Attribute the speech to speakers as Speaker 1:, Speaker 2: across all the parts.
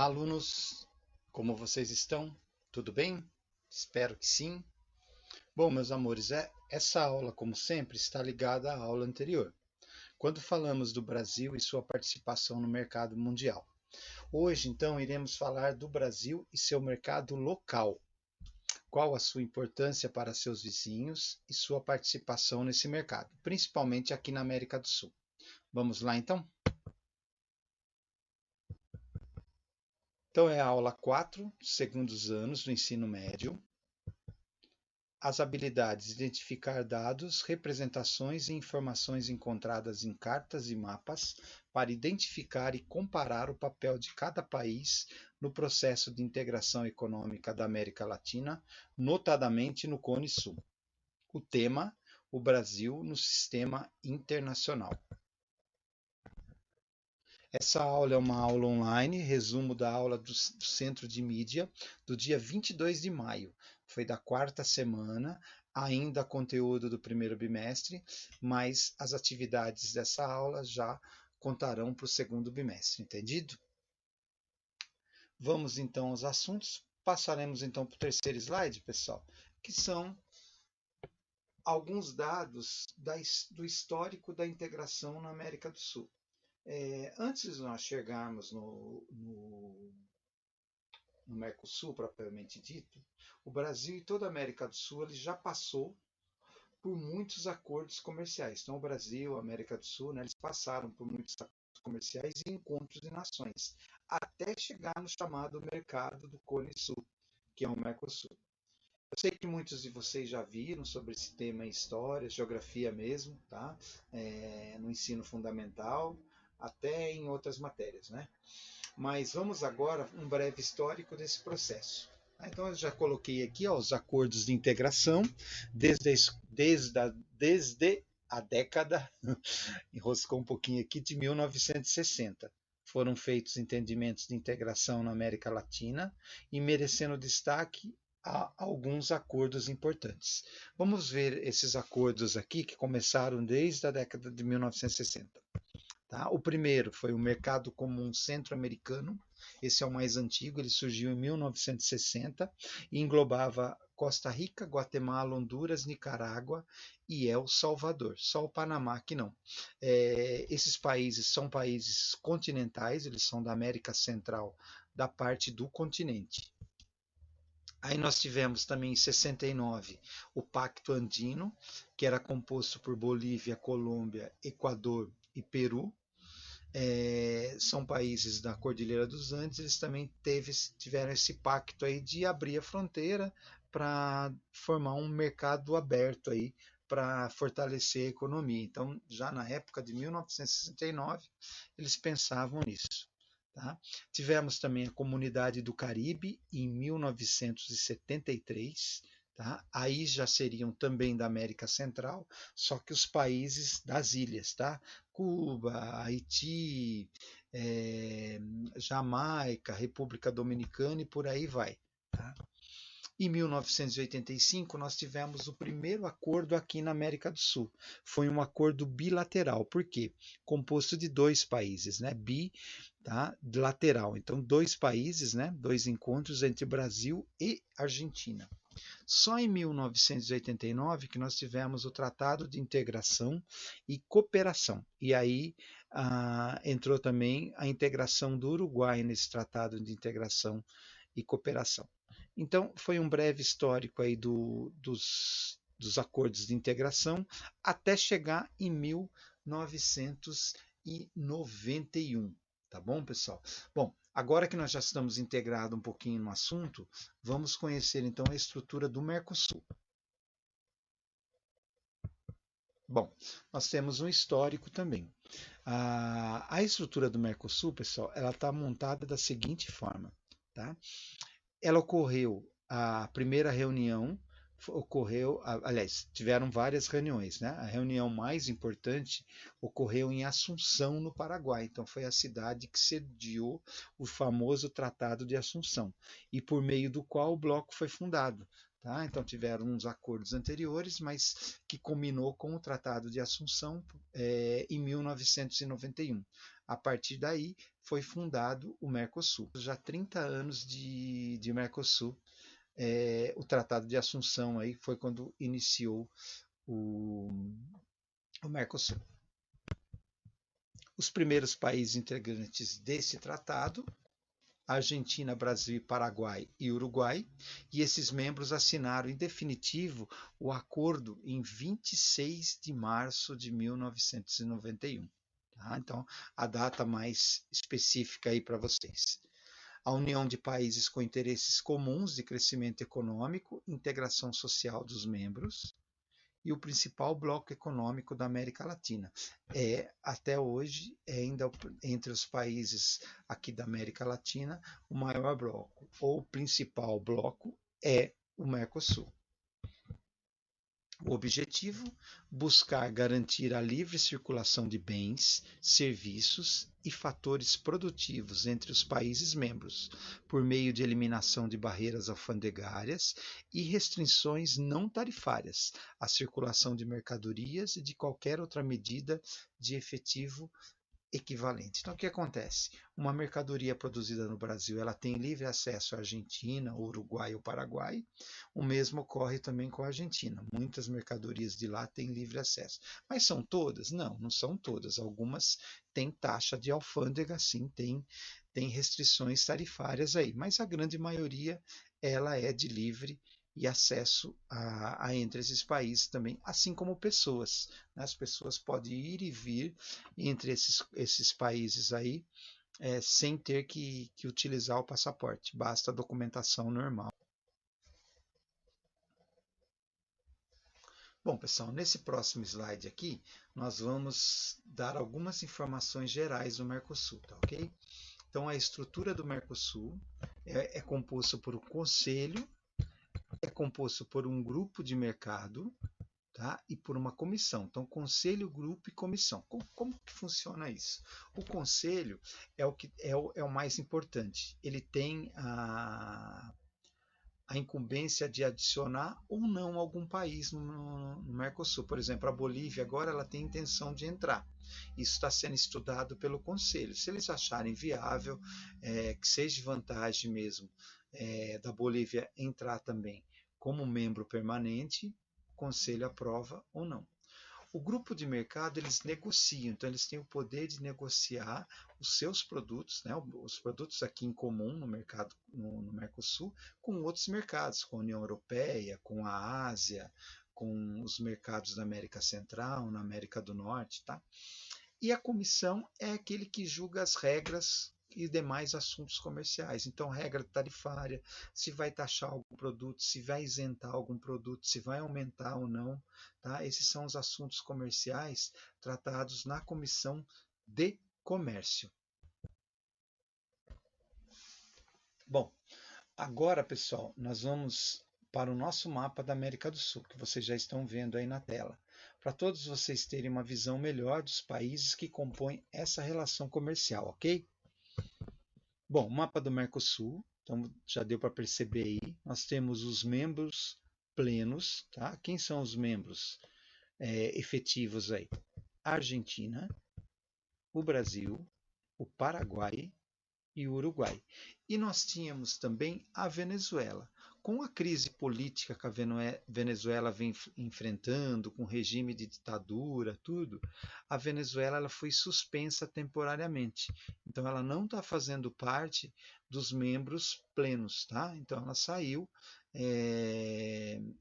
Speaker 1: alunos, como vocês estão? Tudo bem? Espero que sim. Bom, meus amores, essa aula, como sempre, está ligada à aula anterior, quando falamos do Brasil e sua participação no mercado mundial. Hoje, então, iremos falar do Brasil e seu mercado local. Qual a sua importância para seus vizinhos e sua participação nesse mercado, principalmente aqui na América do Sul. Vamos lá, então? Então, é a aula 4, segundos anos do ensino médio. As habilidades identificar dados, representações e informações encontradas em cartas e mapas para identificar e comparar o papel de cada país no processo de integração econômica da América Latina, notadamente no Cone Sul. O tema: o Brasil no sistema internacional. Essa aula é uma aula online, resumo da aula do Centro de Mídia, do dia 22 de maio. Foi da quarta semana, ainda conteúdo do primeiro bimestre, mas as atividades dessa aula já contarão para o segundo bimestre, entendido? Vamos então aos assuntos. Passaremos então para o terceiro slide, pessoal, que são alguns dados do histórico da integração na América do Sul. Antes de nós chegarmos no Mercosul, propriamente dito, o Brasil e toda a América do Sul ele já passou por muitos acordos comerciais. Então, o Brasil, a América do Sul, né, eles passaram por muitos acordos comerciais e encontros de nações, até chegar no chamado mercado do Cone Sul, que é o Mercosul. Eu sei que muitos de vocês já viram sobre esse tema em história, geografia mesmo, tá? No ensino fundamental, até em outras matérias, né? Mas vamos agora um breve histórico desse processo. Então eu já coloquei aqui os acordos de integração desde a década, enroscou um pouquinho aqui, de 1960. Foram feitos entendimentos de integração na América Latina e merecendo destaque a alguns acordos importantes. Vamos ver esses acordos aqui que começaram desde a década de 1960. Tá? O primeiro foi o Mercado Comum Centro-Americano, esse é o mais antigo, ele surgiu em 1960 e englobava Costa Rica, Guatemala, Honduras, Nicarágua e El Salvador, só o Panamá que não. Esses países são países continentais, eles são da América Central, da parte do continente. Aí nós tivemos também em 69 o Pacto Andino, que era composto por Bolívia, Colômbia, Equador e Peru. São países da Cordilheira dos Andes, eles também tiveram esse pacto aí de abrir a fronteira para formar um mercado aberto aí para fortalecer a economia. Então, já na época de 1969, eles pensavam nisso. Tá? Tivemos também a Comunidade do Caribe em 1973. Tá? Aí já seriam também da América Central, só que os países das ilhas, tá? Cuba, Haiti, Jamaica, República Dominicana e por aí vai. Tá? Em 1985, nós tivemos o primeiro acordo aqui na América do Sul. Foi um acordo bilateral. Por quê? Composto de dois países, né? Tá? Lateral. Então, dois países, né? Dois encontros entre Brasil e Argentina. Só em 1989 que nós tivemos o Tratado de Integração e Cooperação. E aí entrou também a integração do Uruguai nesse Tratado de Integração e Cooperação. Então, foi um breve histórico aí dos acordos de integração até chegar em 1991. Tá bom, pessoal? Bom, agora que nós já estamos integrados um pouquinho no assunto, vamos conhecer então a estrutura do Mercosul. Bom, nós temos um histórico também. A estrutura do Mercosul, pessoal, ela está montada da seguinte forma, tá? Ela ocorreu, a primeira reunião ocorreu, aliás, tiveram várias reuniões, né? A reunião mais importante ocorreu em Assunção, no Paraguai. Então foi a cidade que sediou o famoso Tratado de Assunção e por meio do qual o bloco foi fundado. Tá? Então tiveram uns acordos anteriores, mas que culminou com o Tratado de Assunção em 1991. A partir daí foi fundado o Mercosul. Já 30 anos de Mercosul, o Tratado de Assunção aí foi quando iniciou o, o Mercosul. Os primeiros países integrantes desse tratado, Argentina, Brasil, Paraguai e Uruguai, e esses membros assinaram em definitivo o acordo em 26 de março de 1991. Tá? Então, a data mais específica aí para vocês. A união de países com interesses comuns de crescimento econômico, integração social dos membros, e o principal bloco econômico da América Latina. Até hoje, ainda entre os países aqui da América Latina, o maior bloco, ou o principal bloco, é o Mercosul. O objetivo: buscar garantir a livre circulação de bens, serviços e fatores produtivos entre os países membros, por meio de eliminação de barreiras alfandegárias e restrições não tarifárias à circulação de mercadorias e de qualquer outra medida de efetivo equivalente. Então, o que acontece? Uma mercadoria produzida no Brasil, ela tem livre acesso à Argentina, Uruguai ou Paraguai. O mesmo ocorre também com a Argentina. Muitas mercadorias de lá têm livre acesso. Mas são todas? Não, não são todas. Algumas têm taxa de alfândega, sim, tem restrições tarifárias aí. Mas a grande maioria, ela é de livre e acesso a entre esses países também, assim como pessoas. As pessoas podem ir e vir entre esses países aí, sem ter que utilizar o passaporte, basta a documentação normal. Bom, pessoal, nesse próximo slide aqui, nós vamos dar algumas informações gerais do Mercosul, tá ok? Então, a estrutura do Mercosul é composto por um conselho, é composto por um grupo de mercado, tá? E por uma comissão. Então, conselho, grupo e comissão. Como que funciona isso? O conselho é o mais importante. Ele tem a incumbência de adicionar ou não algum país no Mercosul. Por exemplo, a Bolívia agora ela tem intenção de entrar. Isso está sendo estudado pelo Conselho. Se eles acharem viável, que seja vantagem mesmo da Bolívia entrar também como membro permanente, o Conselho aprova ou não. O grupo de mercado, eles negociam, então eles têm o poder de negociar os seus produtos, né, os produtos aqui em comum no mercado, no Mercosul, com outros mercados, com a União Europeia, com a Ásia, com os mercados da América Central, na América do Norte, tá? E a comissão é aquele que julga as regras e demais assuntos comerciais. Então, regra tarifária, se vai taxar algum produto, se vai isentar algum produto, se vai aumentar ou não. Tá? Esses são os assuntos comerciais tratados na Comissão de Comércio. Bom, agora, pessoal, nós vamos para o nosso mapa da América do Sul, que vocês já estão vendo aí na tela, para todos vocês terem uma visão melhor dos países que compõem essa relação comercial, ok? Bom, mapa do Mercosul, então já deu para perceber aí. Nós temos os membros plenos, tá? Quem são os membros efetivos aí? A Argentina, o Brasil, o Paraguai e o Uruguai. E nós tínhamos também a Venezuela. Com a crise política que a Venezuela vem enfrentando, com o regime de ditadura, tudo, a Venezuela ela foi suspensa temporariamente. Então ela não está fazendo parte dos membros plenos, tá? Então ela saiu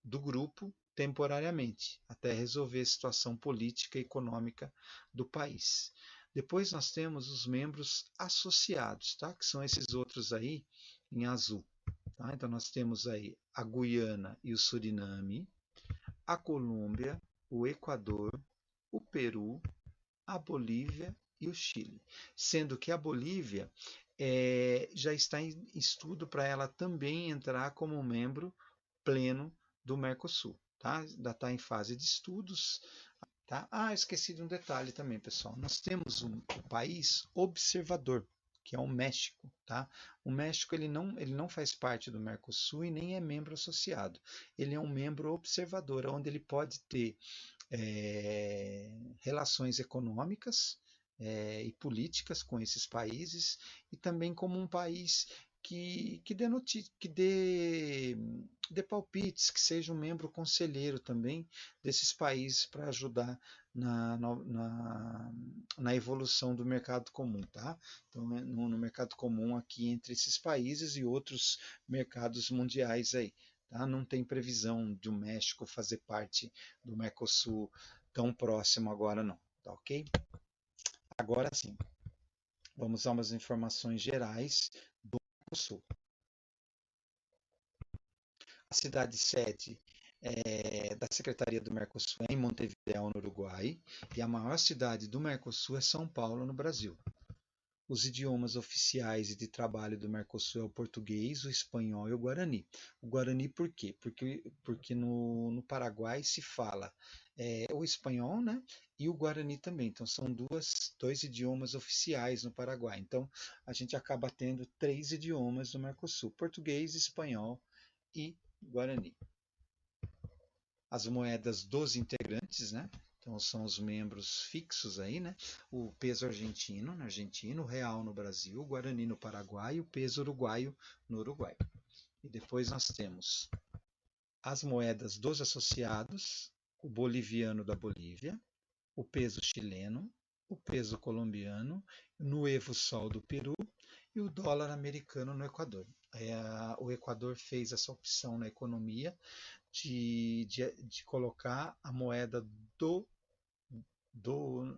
Speaker 1: do grupo temporariamente, até resolver a situação política e econômica do país. Depois nós temos os membros associados, tá? Que são esses outros aí em azul. Tá? Então nós temos aí a Guiana e o Suriname, a Colômbia, o Equador, o Peru, a Bolívia e o Chile. Sendo que a Bolívia já está em estudo para ela também entrar como membro pleno do Mercosul. Tá? Ainda está em fase de estudos. Tá? Esqueci de um detalhe também, pessoal. Nós temos um país observador, que é o México. Tá? O México ele não faz parte do Mercosul e nem é membro associado. Ele é um membro observador, onde ele pode ter relações econômicas e políticas com esses países, e também como um país que dê palpites, que seja um membro conselheiro também desses países para ajudar na evolução do mercado comum, tá? Então, no mercado comum aqui entre esses países e outros mercados mundiais aí, tá? Não tem previsão de o México fazer parte do Mercosul tão próximo agora não, tá ok? Agora sim, vamos a umas informações gerais do Mercosul. A cidade sede da Secretaria do Mercosul é em Montevideo, no Uruguai, e a maior cidade do Mercosul é São Paulo, no Brasil. Os idiomas oficiais e de trabalho do Mercosul é o português, o espanhol e o guarani. O guarani por quê? Porque no Paraguai se fala o espanhol, né? E o guarani também. Então são dois idiomas oficiais no Paraguai. Então a gente acaba tendo 3 idiomas no Mercosul: português, espanhol e guarani. As moedas dos integrantes, né? Então são os membros fixos aí, né? O peso argentino na Argentina, o real no Brasil, o guarani no Paraguai e o peso uruguaio no Uruguai. E depois nós temos as moedas dos associados, o boliviano da Bolívia, o peso chileno, o peso colombiano, o Nuevo Sol do Peru e o dólar americano no Equador. O Equador fez essa opção na economia de colocar a moeda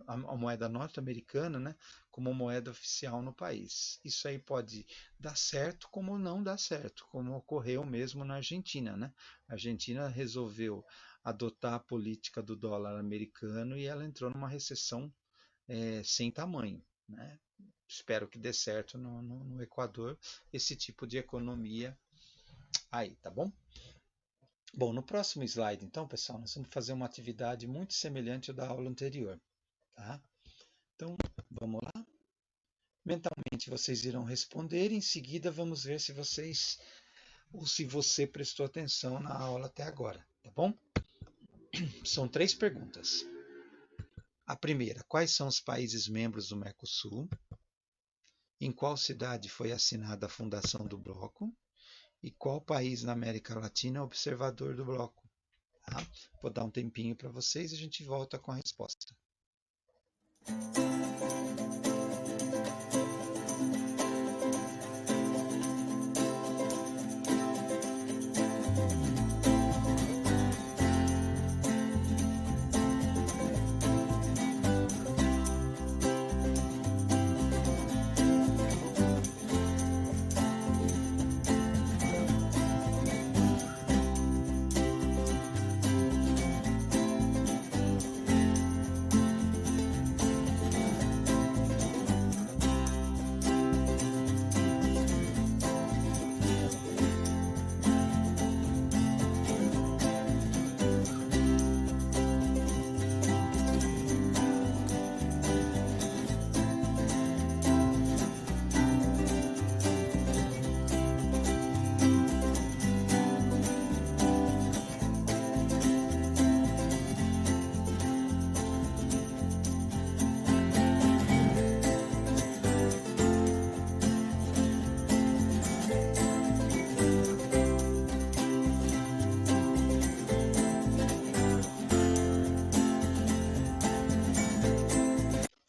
Speaker 1: a moeda norte-americana, né, como moeda oficial no país. Isso aí pode dar certo como não dar certo, como ocorreu mesmo na Argentina, né? A Argentina resolveu adotar a política do dólar americano e ela entrou numa recessão sem tamanho, né? Espero que dê certo no Equador esse tipo de economia aí, tá bom? Bom, no próximo slide, então, pessoal, nós vamos fazer uma atividade muito semelhante à da aula anterior, tá? Então, vamos lá. Mentalmente vocês irão responder, em seguida vamos ver se você prestou atenção na aula até agora, tá bom? São 3 perguntas. A primeira, quais são os países membros do Mercosul? Em qual cidade foi assinada a fundação do bloco? E qual país na América Latina é observador do bloco? Tá? Vou dar um tempinho para vocês e a gente volta com a resposta.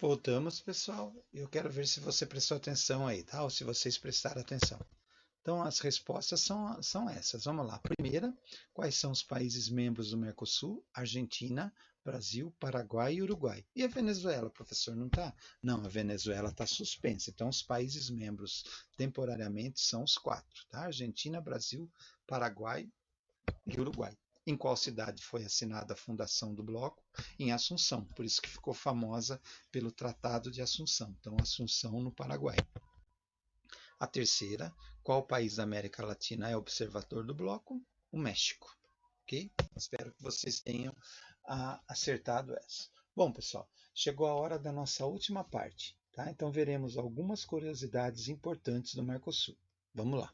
Speaker 1: Voltamos, pessoal. Eu quero ver se você prestou atenção aí, tá? Ou se vocês prestaram atenção. Então, as respostas são essas. Vamos lá. Primeira, quais são os países membros do Mercosul? Argentina, Brasil, Paraguai e Uruguai. E a Venezuela, professor, não está? Não, a Venezuela está suspensa. Então, os países membros temporariamente são os 4, tá? Argentina, Brasil, Paraguai e Uruguai. Em qual cidade foi assinada a fundação do bloco? Em Assunção, por isso que ficou famosa pelo Tratado de Assunção. Então, Assunção, no Paraguai. A terceira, qual país da América Latina é observador do bloco? O México. Ok? Espero que vocês tenham acertado essa. Bom, pessoal, chegou a hora da nossa última parte. Tá? Então, veremos algumas curiosidades importantes do Mercosul. Vamos lá.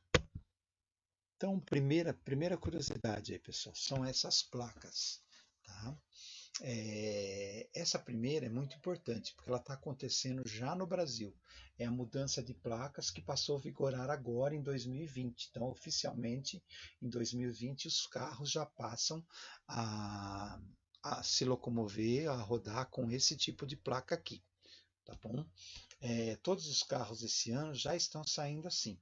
Speaker 1: Então, primeira curiosidade aí, pessoal, são essas placas. Tá? Essa primeira é muito importante, porque ela está acontecendo já no Brasil. É a mudança de placas que passou a vigorar agora em 2020. Então, oficialmente, em 2020, os carros já passam a, a se locomover, a rodar com esse tipo de placa aqui. Tá bom? Todos os carros esse ano já estão saindo assim.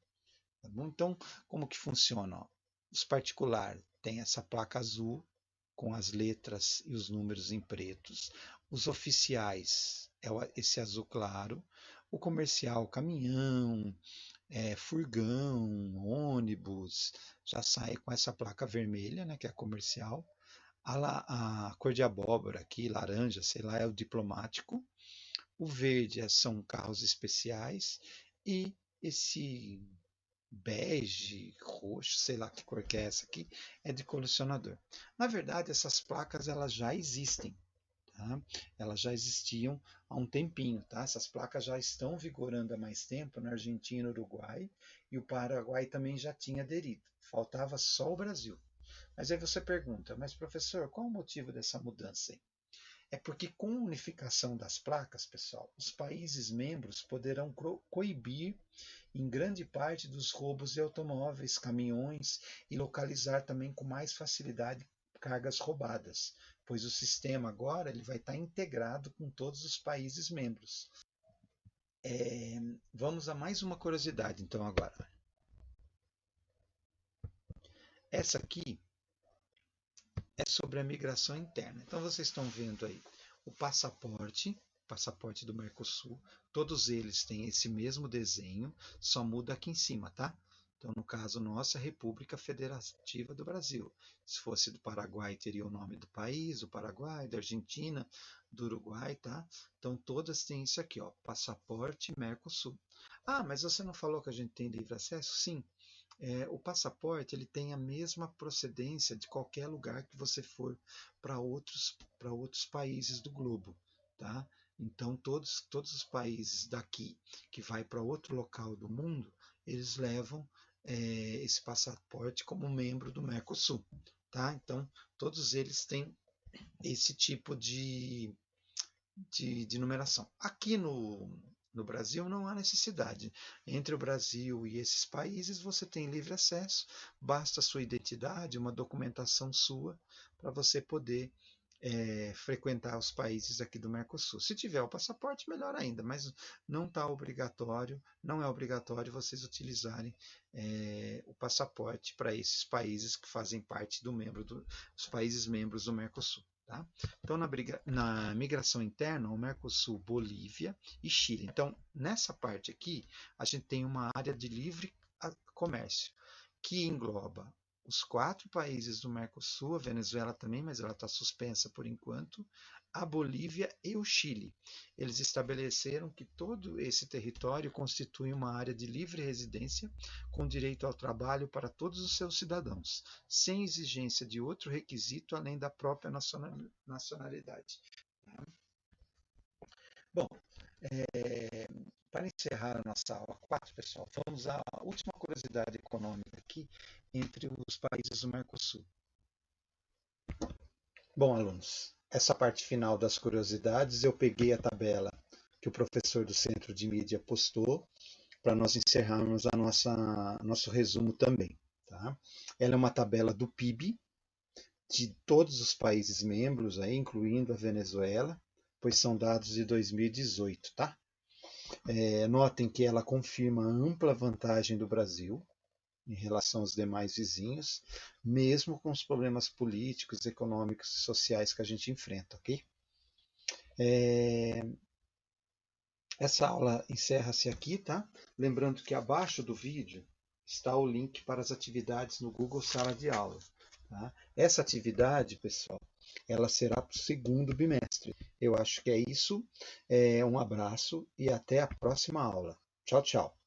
Speaker 1: Tá bom? Então, como que funciona? Ó? Os particulares têm essa placa azul com as letras e os números em pretos. Os oficiais é esse azul claro. O comercial, caminhão, furgão, ônibus, já sai com essa placa vermelha, né, que é a comercial. A cor de abóbora aqui, laranja, sei lá, é o diplomático. O verde são carros especiais. E esse bege, roxo, sei lá que cor que é essa aqui, é de colecionador. Na verdade, essas placas elas já existem, tá? Elas já existiam há um tempinho, tá? Essas placas já estão vigorando há mais tempo na Argentina, Uruguai, e o Paraguai também já tinha aderido. Faltava só o Brasil. Mas aí você pergunta, mas professor, qual o motivo dessa mudança aí? É porque com a unificação das placas, pessoal, os países membros poderão coibir em grande parte dos roubos de automóveis, caminhões e localizar também com mais facilidade cargas roubadas, pois o sistema agora ele vai estar integrado com todos os países membros. Vamos a mais uma curiosidade, então, agora. Essa aqui é sobre a migração interna. Então, vocês estão vendo aí o passaporte do Mercosul, todos eles têm esse mesmo desenho, só muda aqui em cima, tá? Então, no caso nosso, é República Federativa do Brasil. Se fosse do Paraguai, teria o nome do país, do Paraguai, da Argentina, do Uruguai, tá? Então, todas têm isso aqui, ó, passaporte Mercosul. Ah, mas você não falou que a gente tem livre acesso? Sim. O passaporte ele tem a mesma procedência de qualquer lugar que você for para outros países do globo, tá? Então todos os países daqui que vai para outro local do mundo, eles levam esse passaporte como membro do Mercosul, tá? Então todos eles têm esse tipo de numeração. Aqui no Brasil não há necessidade. Entre o Brasil e esses países você tem livre acesso, basta a sua identidade, uma documentação sua para você poder frequentar os países aqui do Mercosul. Se tiver o passaporte, melhor ainda, mas não está obrigatório, não é obrigatório vocês utilizarem o passaporte para esses países que fazem parte dos países membros do Mercosul. Tá? Então, na migração interna, o Mercosul, Bolívia e Chile. Então, nessa parte aqui, a gente tem uma área de livre comércio, que engloba os 4 países do Mercosul, a Venezuela também, mas ela está suspensa por enquanto, a Bolívia e o Chile. Eles estabeleceram que todo esse território constitui uma área de livre residência com direito ao trabalho para todos os seus cidadãos, sem exigência de outro requisito além da própria nacionalidade. Bom, é, para encerrar a nossa aula 4, pessoal, vamos à última curiosidade econômica aqui entre os países do Mercosul. Bom, alunos, essa parte final das curiosidades eu peguei a tabela que o professor do Centro de Mídia postou para nós encerrarmos nosso resumo também. Tá? Ela é uma tabela do PIB de todos os países membros, aí, incluindo a Venezuela, pois são dados de 2018. Tá? Notem que ela confirma a ampla vantagem do Brasil em relação aos demais vizinhos, mesmo com os problemas políticos, econômicos e sociais que a gente enfrenta, ok? Essa aula encerra-se aqui, tá? Lembrando que abaixo do vídeo está o link para as atividades no Google Sala de Aula. Tá? Essa atividade, pessoal, ela será para o segundo bimestre. Eu acho que é isso. Um abraço e até a próxima aula. Tchau, tchau.